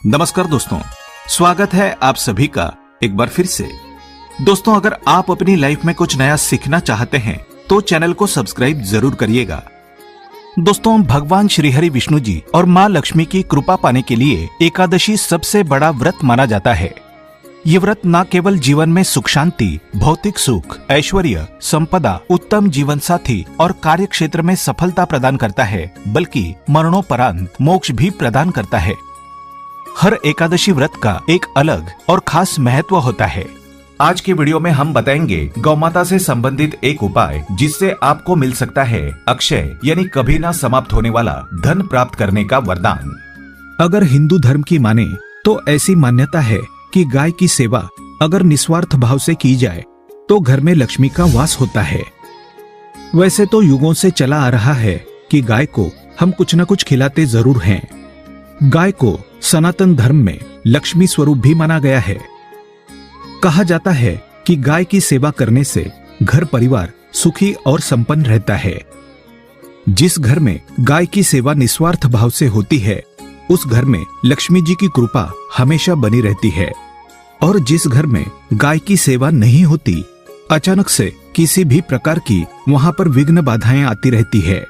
नमस्कार दोस्तों, स्वागत है आप सभी का एक बार फिर से। दोस्तों, अगर आप अपनी लाइफ में कुछ नया सीखना चाहते हैं तो चैनल को सब्सक्राइब जरूर करिएगा। दोस्तों, भगवान श्री हरि विष्णु जी और माँ लक्ष्मी की कृपा पाने के लिए एकादशी सबसे बड़ा व्रत माना जाता है। ये व्रत न केवल जीवन में सुख शांति, भौतिक सुख, ऐश्वर्य, संपदा, उत्तम जीवन साथी और कार्य क्षेत्र में सफलता प्रदान करता है, बल्कि मरणोपरांत मोक्ष भी प्रदान करता है। हर एकादशी व्रत का एक अलग और खास महत्व होता है। आज के वीडियो में हम बताएंगे गौमाता से संबंधित एक उपाय जिससे आपको मिल सकता है अक्षय यानी कभी ना समाप्त होने वाला धन प्राप्त करने का वरदान। अगर हिंदू धर्म की माने तो ऐसी मान्यता है कि गाय की सेवा अगर निस्वार्थ भाव से की जाए तो घर में लक्ष्मी का वास होता है। वैसे तो युगों से चला आ रहा है कि गाय को हम कुछ न कुछ खिलाते जरूर हैं। गाय को सनातन धर्म में लक्ष्मी स्वरूप भी माना गया है। कहा जाता है कि गाय की सेवा करने से घर परिवार सुखी और संपन्न रहता है। जिस घर में गाय की सेवा निस्वार्थ भाव से होती है उस घर में लक्ष्मी जी की कृपा हमेशा बनी रहती है, और जिस घर में गाय की सेवा नहीं होती अचानक से किसी भी प्रकार की वहां पर विघ्न बाधाएं आती रहती है।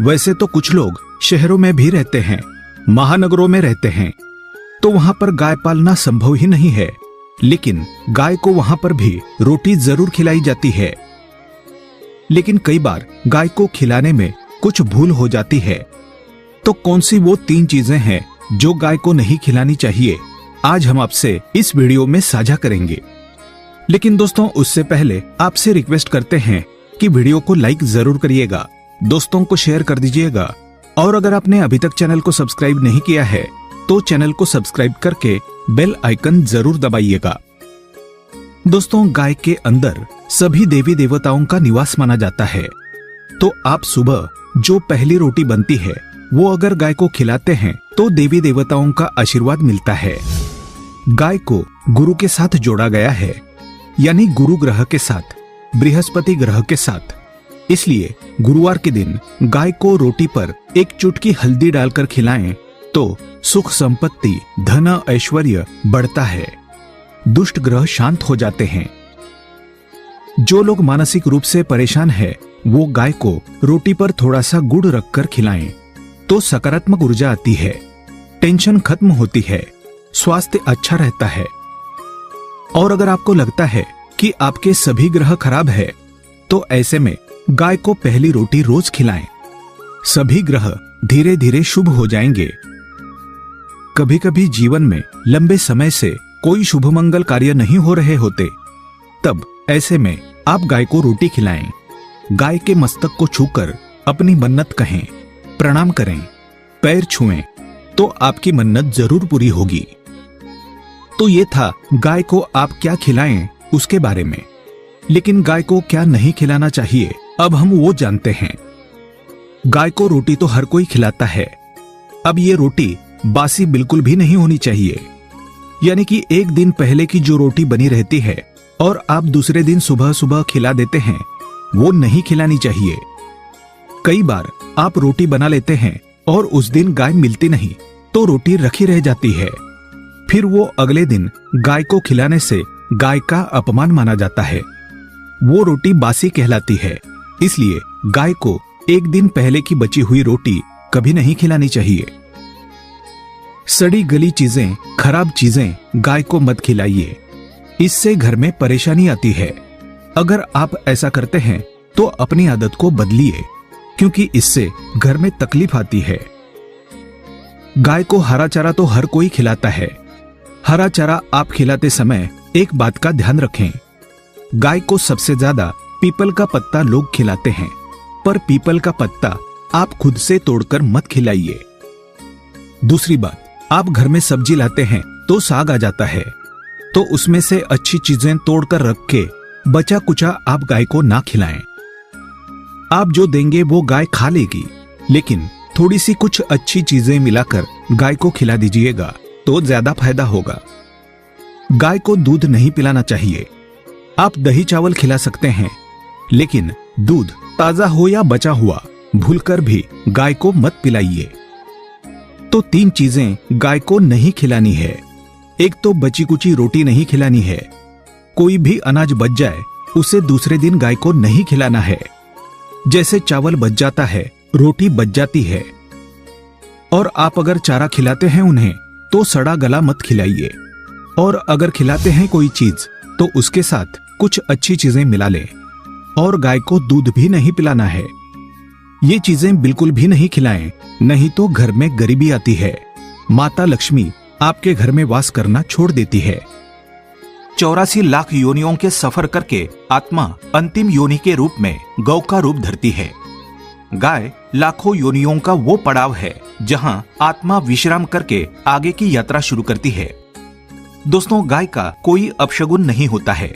वैसे तो कुछ लोग शहरों में भी रहते हैं, महानगरों में रहते हैं, तो वहां पर गाय पालना संभव ही नहीं है, लेकिन गाय को वहां पर भी रोटी जरूर खिलाई जाती है। लेकिन कई बार गाय को खिलाने में कुछ भूल हो जाती है। तो कौन सी वो 3 चीजें हैं जो गाय को नहीं खिलानी चाहिए, आज हम आपसे इस वीडियो में साझा करेंगे। लेकिन दोस्तों, उससे पहले आपसे रिक्वेस्ट करते हैं कि वीडियो को लाइक जरूर करिएगा, दोस्तों को शेयर कर दीजिएगा, और अगर आपने अभी तक चैनल को सब्सक्राइब नहीं किया है तो चैनल को सब्सक्राइब करके बेल आइकन जरूर दबाइएगा। दोस्तों, गाय के अंदर सभी देवी देवताओं का निवास माना जाता है। तो आप सुबह जो पहली रोटी बनती है वो अगर गाय को खिलाते हैं तो देवी देवताओं का आशीर्वाद मिलता है। गाय को गुरु के साथ जोड़ा गया है, यानी गुरु ग्रह के साथ, बृहस्पति ग्रह के साथ। इसलिए गुरुवार के दिन गाय को रोटी पर एक चुटकी हल्दी डालकर खिलाएं तो सुख संपत्ति, धन, ऐश्वर्य बढ़ता है, दुष्ट ग्रह शांत हो जाते हैं। जो लोग मानसिक रूप से परेशान हैं, वो गाय को रोटी पर थोड़ा सा गुड़ रखकर खिलाएं तो सकारात्मक ऊर्जा आती है, टेंशन खत्म होती है, स्वास्थ्य अच्छा रहता है। और अगर आपको लगता है कि आपके सभी ग्रह खराब है तो ऐसे में गाय को पहली रोटी रोज खिलाएं। सभी ग्रह धीरे धीरे शुभ हो जाएंगे। कभी कभी जीवन में लंबे समय से कोई शुभ मंगल कार्य नहीं हो रहे होते, तब ऐसे में आप गाय को रोटी खिलाएं। गाय के मस्तक को छूकर अपनी मन्नत कहें, प्रणाम करें, पैर छुएं तो आपकी मन्नत जरूर पूरी होगी। तो ये था गाय को आप क्या खिलाएं उसके बारे में। लेकिन गाय को क्या नहीं खिलाना चाहिए, अब हम वो जानते हैं। गाय को रोटी तो हर कोई खिलाता है। अब ये रोटी बासी बिल्कुल भी नहीं होनी चाहिए, यानी कि एक दिन पहले की जो रोटी बनी रहती है और आप दूसरे दिन सुबह सुबह खिला देते हैं, वो नहीं खिलानी चाहिए। कई बार आप रोटी बना लेते हैं और उस दिन गाय मिलती नहीं तो रोटी रखी रह जाती है। फिर वो अगले दिन गाय को खिलाने से गाय का अपमान माना जाता है, वो रोटी बासी कहलाती है। इसलिए गाय को एक दिन पहले की बची हुई रोटी कभी नहीं खिलानी चाहिए। सड़ी गली चीजें, खराब चीजें गाय को मत खिलाइए, इससे घर में परेशानी आती है। अगर आप ऐसा करते हैं तो अपनी आदत को बदलिए, क्योंकि इससे घर में तकलीफ आती है। गाय को हरा चारा तो हर कोई खिलाता है। हरा चारा आप खिलाते समय एक बात का ध्यान रखें, गाय को सबसे ज्यादा पीपल का पत्ता लोग खिलाते हैं, पर पीपल का पत्ता आप खुद से तोड़कर मत खिलाइए। दूसरी बात, आप घर में सब्जी लाते हैं तो साग आ जाता है, तो उसमें से अच्छी चीजें तोड़कर रख के बचा कुचा आप गाय को ना खिलाएं। आप जो देंगे वो गाय खा लेगी, लेकिन थोड़ी सी कुछ अच्छी चीजें मिलाकर गाय को खिला दीजिएगा तो ज्यादा फायदा होगा। गाय को दूध नहीं पिलाना चाहिए। आप दही चावल खिला सकते हैं, लेकिन दूध ताजा हो या बचा हुआ भूलकर भी गाय को मत पिलाइए। तो 3 चीजें गाय को नहीं खिलानी है। एक तो बची कुची रोटी नहीं खिलानी है। कोई भी अनाज बच जाए उसे दूसरे दिन गाय को नहीं खिलाना है। जैसे चावल बच जाता है, रोटी बच जाती है। और आप अगर चारा खिलाते हैं उन्हें तो सड़ा गला मत खिलाइए। और अगर खिलाते हैं कोई चीज तो उसके साथ कुछ अच्छी चीजें मिला लें। और गाय को दूध भी नहीं पिलाना है। ये चीजें बिल्कुल भी नहीं खिलाएं, नहीं तो घर में गरीबी आती है। माता लक्ष्मी आपके घर में वास करना छोड़ देती है। 84 लाख योनियों के सफर करके आत्मा अंतिम योनि के रूप में गौ का रूप धरती है। गाय लाखों योनियों का वो पड़ाव है जहां आत्मा विश्राम करके आगे की यात्रा शुरू करती है। दोस्तों, गाय का कोई अपशगुन नहीं होता है।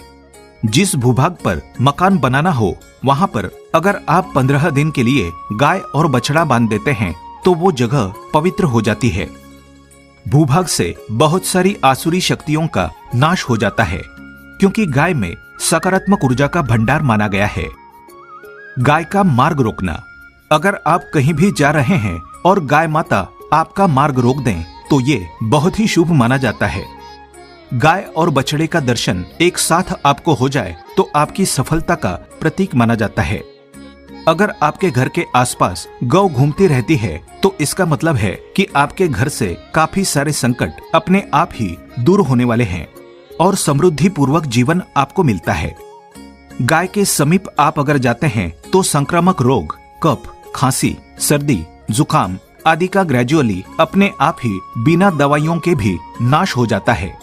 जिस भूभाग पर मकान बनाना हो वहां पर अगर आप 15 दिन के लिए गाय और बछड़ा बांध देते हैं तो वो जगह पवित्र हो जाती है। भूभाग से बहुत सारी आसुरी शक्तियों का नाश हो जाता है, क्योंकि गाय में सकारात्मक ऊर्जा का भंडार माना गया है। गाय का मार्ग रोकना। अगर आप कहीं भी जा रहे हैं और गाय माता आपका मार्ग रोक दें तो ये बहुत ही शुभ माना जाता है। गाय और बछड़े का दर्शन एक साथ आपको हो जाए तो आपकी सफलता का प्रतीक माना जाता है। अगर आपके घर के आसपास गौ घूमती रहती है तो इसका मतलब है कि आपके घर से काफी सारे संकट अपने आप ही दूर होने वाले हैं और समृद्धि पूर्वक जीवन आपको मिलता है। गाय के समीप आप अगर जाते हैं तो संक्रामक रोग, कफ, खांसी, सर्दी, जुकाम आदि का ग्रेजुअली अपने आप ही बिना दवाइयों के भी नाश हो जाता है।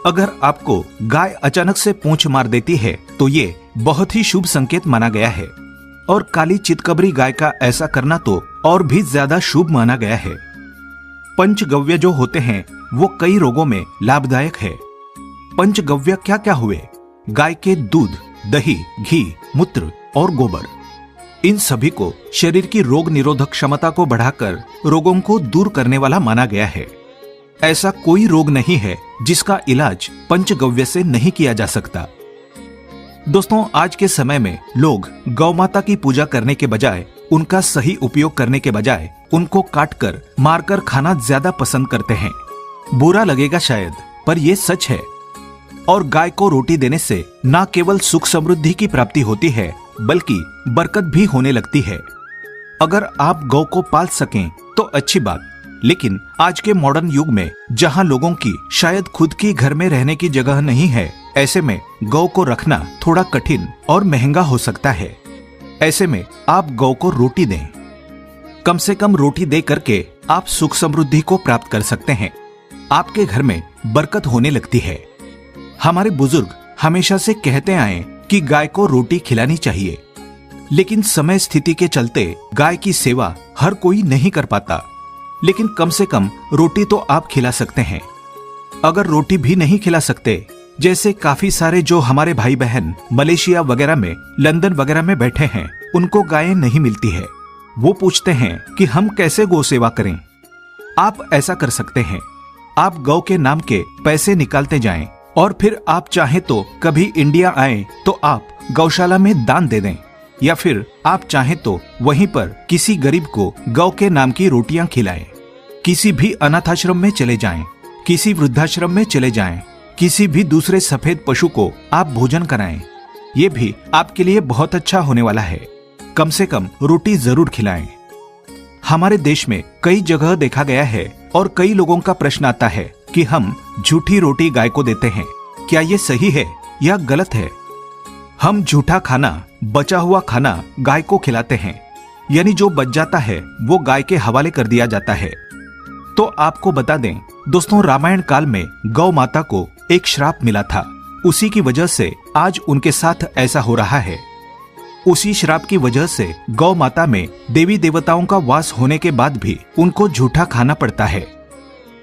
अगर आपको गाय अचानक से पूंछ मार देती है तो ये बहुत ही शुभ संकेत माना गया है। और काली चितकबरी गाय का ऐसा करना तो और भी ज्यादा शुभ माना गया है। पंचगव्य जो होते हैं वो कई रोगों में लाभदायक है। पंचगव्य क्या क्या हुए? गाय के दूध, दही, घी, मूत्र और गोबर। इन सभी को शरीर की रोग निरोधक क्षमता को बढ़ाकर रोगों को दूर करने वाला माना गया है। ऐसा कोई रोग नहीं है जिसका इलाज पंचगव्य से नहीं किया जा सकता। दोस्तों, आज के समय में लोग गौ माता की पूजा करने के बजाय, उनका सही उपयोग करने के बजाय उनको काटकर मारकर खाना ज्यादा पसंद करते हैं। बुरा लगेगा शायद, पर यह सच है। और गाय को रोटी देने से न केवल सुख समृद्धि की प्राप्ति होती है बल्कि बरकत भी होने लगती है। अगर आप गौ को पाल सकें तो अच्छी बात, लेकिन आज के मॉडर्न युग में जहां लोगों की शायद खुद की घर में रहने की जगह नहीं है, ऐसे में गौ को रखना थोड़ा कठिन और महंगा हो सकता है। ऐसे में आप गौ को रोटी दें। कम से कम रोटी दे करके आप सुख समृद्धि को प्राप्त कर सकते हैं। आपके घर में बरकत होने लगती है। हमारे बुजुर्ग हमेशा से कहते आए कि गाय को रोटी खिलानी चाहिए, लेकिन समय स्थिति के चलते गाय की सेवा हर कोई नहीं कर पाता। लेकिन कम से कम रोटी तो आप खिला सकते हैं। अगर रोटी भी नहीं खिला सकते, जैसे काफी सारे जो हमारे भाई बहन मलेशिया वगैरह में, लंदन वगैरह में बैठे हैं, उनको गायें नहीं मिलती है। वो पूछते हैं कि हम कैसे गौ सेवा करें। आप ऐसा कर सकते हैं, आप गौ के नाम के पैसे निकालते जाएं और फिर आप चाहें तो कभी इंडिया आए तो आप गौशाला में दान दे दें, या फिर आप चाहें तो वहीं पर किसी गरीब को गौ के नाम की रोटियां खिलाएं। किसी भी अनाथाश्रम में चले जाएं, किसी वृद्धाश्रम में चले जाएं, किसी भी दूसरे सफेद पशु को आप भोजन कराएं। ये भी आपके लिए बहुत अच्छा होने वाला है। कम से कम रोटी जरूर खिलाएं। हमारे देश में कई जगह देखा गया है और कई लोगों का प्रश्न आता है कि हम झूठी रोटी गाय को देते हैं, क्या ये सही है या गलत है? हम झूठा खाना, बचा हुआ खाना गाय को खिलाते हैं, यानी जो बच जाता है वो गाय के हवाले कर दिया जाता है। तो आपको बता दें दोस्तों, रामायण काल में गौ माता को एक श्राप मिला था। उसी की वजह से आज उनके साथ ऐसा हो रहा है। उसी श्राप की वजह से गौ माता में देवी देवताओं का वास होने के बाद भी उनको झूठा खाना पड़ता है।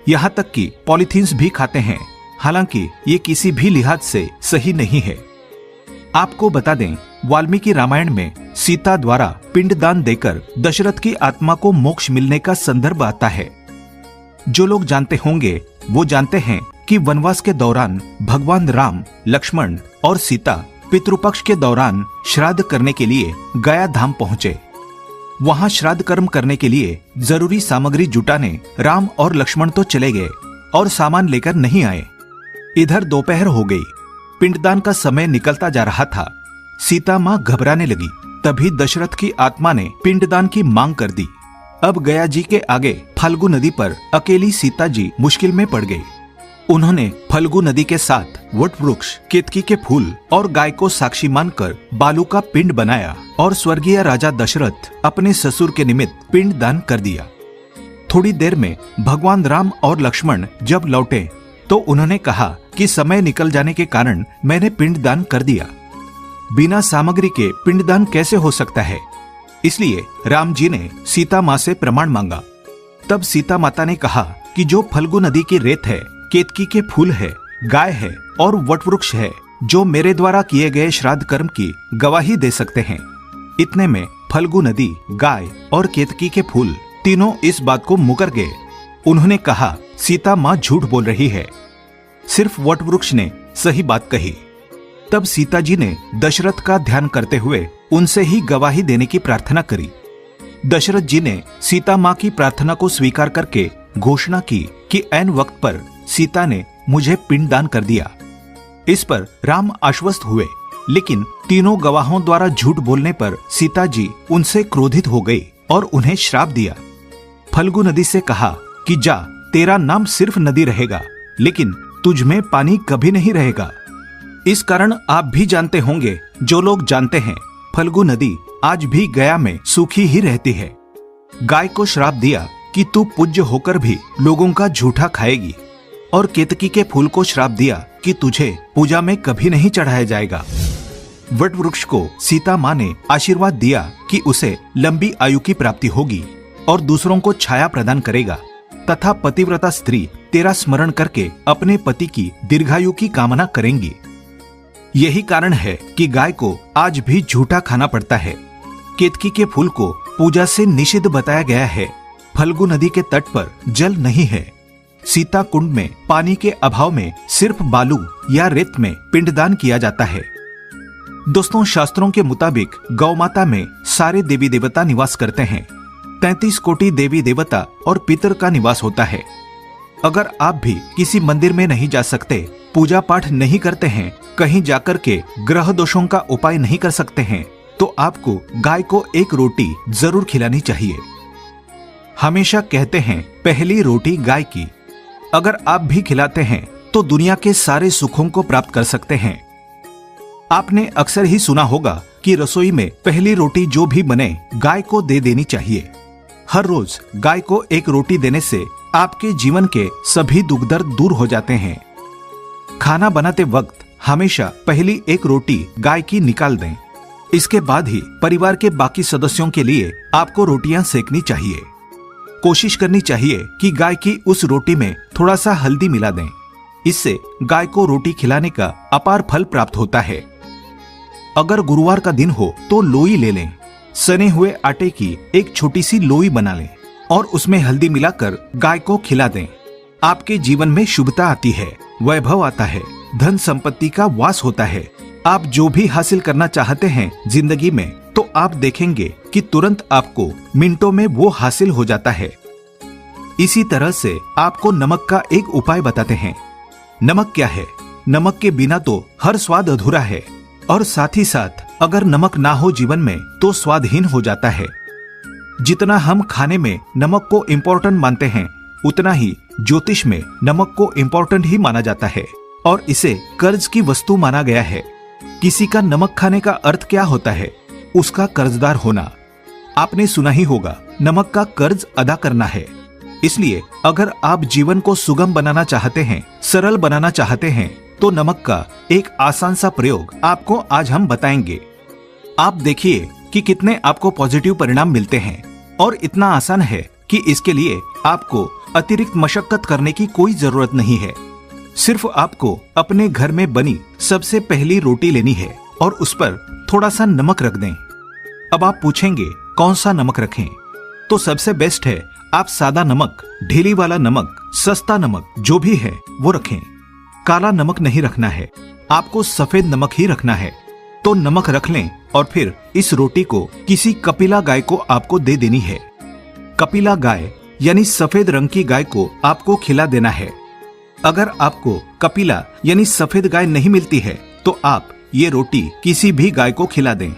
यहाँ तक कि पॉलीथीन्स भी खाते हैं, हालांकि ये किसी भी लिहाज से सही नहीं है। आपको बता दें, वाल्मीकि रामायण में सीता द्वारा पिंडदान देकर दशरथ की आत्मा को मोक्ष मिलने का संदर्भ आता है। जो लोग जानते होंगे वो जानते हैं कि वनवास के दौरान भगवान राम, लक्ष्मण और सीता पितृपक्ष के दौरान श्राद्ध करने के लिए गया धाम पहुंचे। वहां श्राद्ध कर्म करने के लिए जरूरी सामग्री जुटाने राम और लक्ष्मण तो चले गए और सामान लेकर नहीं आए। इधर दोपहर हो गई, पिंडदान का समय निकलता जा रहा था। सीता माँ घबराने लगी। तभी दशरथ की आत्मा ने पिंडदान की मांग कर दी। अब गया जी के आगे फल्गु नदी पर अकेली सीता जी मुश्किल में पड़ गई। उन्होंने फल्गु नदी के साथ वट वृक्ष, केतकी के फूल और गाय को साक्षी मानकर बालू का पिंड बनाया और स्वर्गीय राजा दशरथ अपने ससुर के निमित्त पिंड दान कर दिया। थोड़ी देर में भगवान राम और लक्ष्मण जब लौटे तो उन्होंने कहा कि समय निकल जाने के कारण मैंने पिंड दान कर दिया। बिना सामग्री के पिंडदान कैसे हो सकता है? इसलिए राम जी ने सीता माँ से प्रमाण मांगा। तब सीता माता ने कहा कि जो फल्गु नदी की रेत है, केतकी के फूल है, गाय है और वटवृक्ष है, जो मेरे द्वारा किए गए श्राद्ध कर्म की गवाही दे सकते हैं। इतने में फल्गु नदी, गाय और केतकी के फूल तीनों इस बात को मुकर गए। उन्होंने कहा, सीता माँ झूठ बोल रही है, सिर्फ वटवृक्ष ने सही बात कही। तब सीता जी ने दशरथ का ध्यान करते हुए उनसे ही गवाही देने की प्रार्थना करी। दशरथ जी ने सीता माँ की प्रार्थना को स्वीकार करके घोषणा की कि ऐन वक्त पर सीता ने मुझे पिंडदान कर दिया। इस पर राम आश्वस्त हुए, लेकिन तीनों गवाहों द्वारा झूठ बोलने पर सीता जी उनसे क्रोधित हो गई और उन्हें श्राप दिया। फल्गु नदी से कहा कि जा, तेरा नाम सिर्फ नदी रहेगा, लेकिन तुझ में पानी कभी नहीं रहेगा। इस कारण आप भी जानते होंगे, जो लोग जानते हैं, फल्गु नदी आज भी गया में सूखी ही रहती है। गाय को श्राप दिया कि तू पूज्य होकर भी लोगों का झूठा खाएगी, और केतकी के फूल को श्राप दिया कि तुझे पूजा में कभी नहीं चढ़ाया जाएगा। वट वृक्ष को सीता माँ ने आशीर्वाद दिया कि उसे लंबी आयु की प्राप्ति होगी और दूसरों को छाया प्रदान करेगा, तथा पतिव्रता स्त्री तेरा स्मरण करके अपने पति की दीर्घायु की कामना करेंगी। यही कारण है कि गाय को आज भी झूठा खाना पड़ता है। केतकी के फूल को पूजा से निषिद्ध बताया गया है। फल्गु नदी के तट पर जल नहीं है। सीता कुंड में पानी के अभाव में सिर्फ बालू या रेत में पिंडदान किया जाता है। दोस्तों, शास्त्रों के मुताबिक गौ माता में सारे देवी देवता निवास करते हैं। 33 कोटि देवी देवता और पितर का निवास होता है। अगर आप भी किसी मंदिर में नहीं जा सकते, पूजा पाठ नहीं करते हैं, कहीं जाकर के ग्रह दोषों का उपाय नहीं कर सकते हैं, तो आपको गाय को एक रोटी जरूर खिलानी चाहिए। हमेशा कहते हैं पहली रोटी गाय की। अगर आप भी खिलाते हैं तो दुनिया के सारे सुखों को प्राप्त कर सकते हैं। आपने अक्सर ही सुना होगा कि रसोई में पहली रोटी जो भी बने गाय को दे देनी चाहिए। हर रोज गाय को एक रोटी देने से आपके जीवन के सभी दुख दर्द दूर हो जाते हैं। खाना बनाते वक्त हमेशा पहली एक रोटी गाय की निकाल दें। इसके बाद ही परिवार के बाकी सदस्यों के लिए आपको रोटियां सेकनी चाहिए। कोशिश करनी चाहिए कि गाय की उस रोटी में थोड़ा सा हल्दी मिला दें। इससे गाय को रोटी खिलाने का अपार फल प्राप्त होता है। अगर गुरुवार का दिन हो तो लोई ले लें। सने हुए आटे की एक छोटी सी लोई बना लें और उसमें हल्दी मिलाकर गाय को खिला दें। आपके जीवन में शुभता आती है, वैभव आता है, धन संपत्ति का वास होता है। आप जो भी हासिल करना चाहते हैं जिंदगी में, तो आप देखेंगे कि तुरंत आपको मिनटों में वो हासिल हो जाता है। इसी तरह से आपको नमक का एक उपाय बताते हैं। नमक क्या है? नमक के बिना तो हर स्वाद अधूरा है, और साथ ही साथ अगर नमक ना हो जीवन में तो स्वादहीन हो जाता है। जितना हम खाने में नमक को इम्पोर्टेंट मानते हैं, उतना ही ज्योतिष में नमक को इम्पोर्टेंट ही माना जाता है और इसे कर्ज की वस्तु माना गया है। किसी का नमक खाने का अर्थ क्या होता है? उसका कर्जदार होना। आपने सुना ही होगा, नमक का कर्ज अदा करना है। इसलिए अगर आप जीवन को सुगम बनाना चाहते हैं, सरल बनाना चाहते हैं, तो नमक का एक आसान सा प्रयोग आपको आज हम बताएंगे। आप देखिए कि कितने आपको पॉजिटिव परिणाम मिलते हैं, और इतना आसान है कि इसके लिए आपको अतिरिक्त मशक्कत करने की कोई जरूरत नहीं है। सिर्फ आपको अपने घर में बनी सबसे पहली रोटी लेनी है और उस पर थोड़ा सा नमक रख दें। अब आप पूछेंगे कौन सा नमक रखें? तो सबसे बेस्ट है आप सादा नमक, ढीली वाला नमक, सस्ता नमक जो भी है वो रखें। काला नमक नहीं रखना है, आपको सफेद नमक ही रखना है। तो नमक रख लें और फिर इस रोटी को किसी कपिला गाय को आपको दे देनी है। कपिला गाय यानी सफेद रंग की गाय को आपको खिला देना है। अगर आपको कपिला यानी सफेद गाय नहीं मिलती है तो आप ये रोटी किसी भी गाय को खिला दें।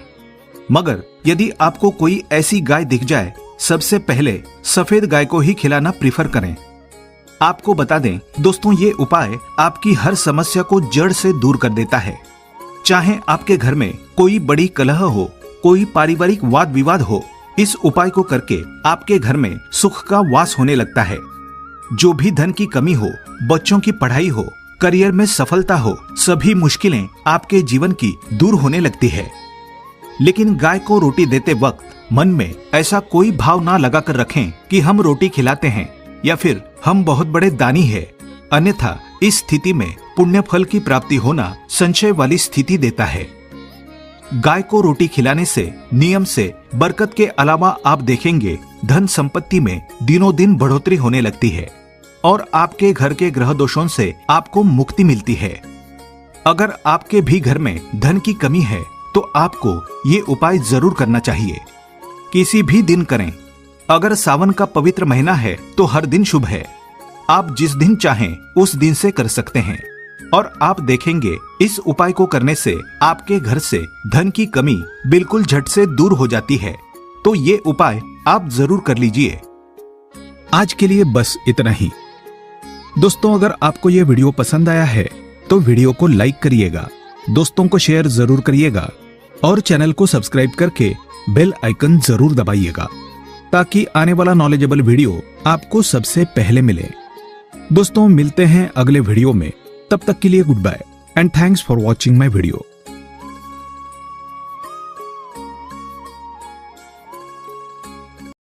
मगर यदि आपको कोई ऐसी गाय दिख जाए, सबसे पहले सफेद गाय को ही खिलाना प्रीफर करें। आपको बता दें दोस्तों, ये उपाय आपकी हर समस्या को जड़ से दूर कर देता है। चाहे आपके घर में कोई बड़ी कलह हो, कोई पारिवारिक वाद विवाद हो, इस उपाय को करके आपके घर में सुख का वास होने लगता है। जो भी धन की कमी हो, बच्चों की पढ़ाई हो, करियर में सफलता हो, सभी मुश्किलें आपके जीवन की दूर होने लगती है। लेकिन गाय को रोटी देते वक्त मन में ऐसा कोई भाव ना लगाकर रखें कि हम रोटी खिलाते हैं या फिर हम बहुत बड़े दानी हैं। अन्यथा इस स्थिति में पुण्य फल की प्राप्ति होना संशय वाली स्थिति देता है। गाय को रोटी खिलाने से नियम से बरकत के अलावा आप देखेंगे धन संपत्ति में दिनों दिन बढ़ोतरी होने लगती है और आपके घर के ग्रह दोषों से आपको मुक्ति मिलती है। अगर आपके भी घर में धन की कमी है तो आपको ये उपाय जरूर करना चाहिए। किसी भी दिन करें। अगर सावन का पवित्र महीना है तो हर दिन शुभ है। आप जिस दिन चाहें उस दिन से कर सकते हैं और आप देखेंगे इस उपाय को करने से आपके घर से धन की कमी बिल्कुल झट से दूर हो जाती है। तो ये उपाय आप जरूर कर लीजिए। आज के लिए बस इतना ही। दोस्तों, अगर आपको ये वीडियो पसंद आया है तो वीडियो को लाइक करिएगा, दोस्तों को शेयर जरूर करिएगा और चैनल को सब्सक्राइब करके बेल आइकन जरूर दबाइएगा ताकि आने वाला नॉलेजेबल वीडियो आपको सबसे पहले मिले। दोस्तों, मिलते हैं अगले वीडियो में। तब तक के लिए good bye and thanks for watching my video.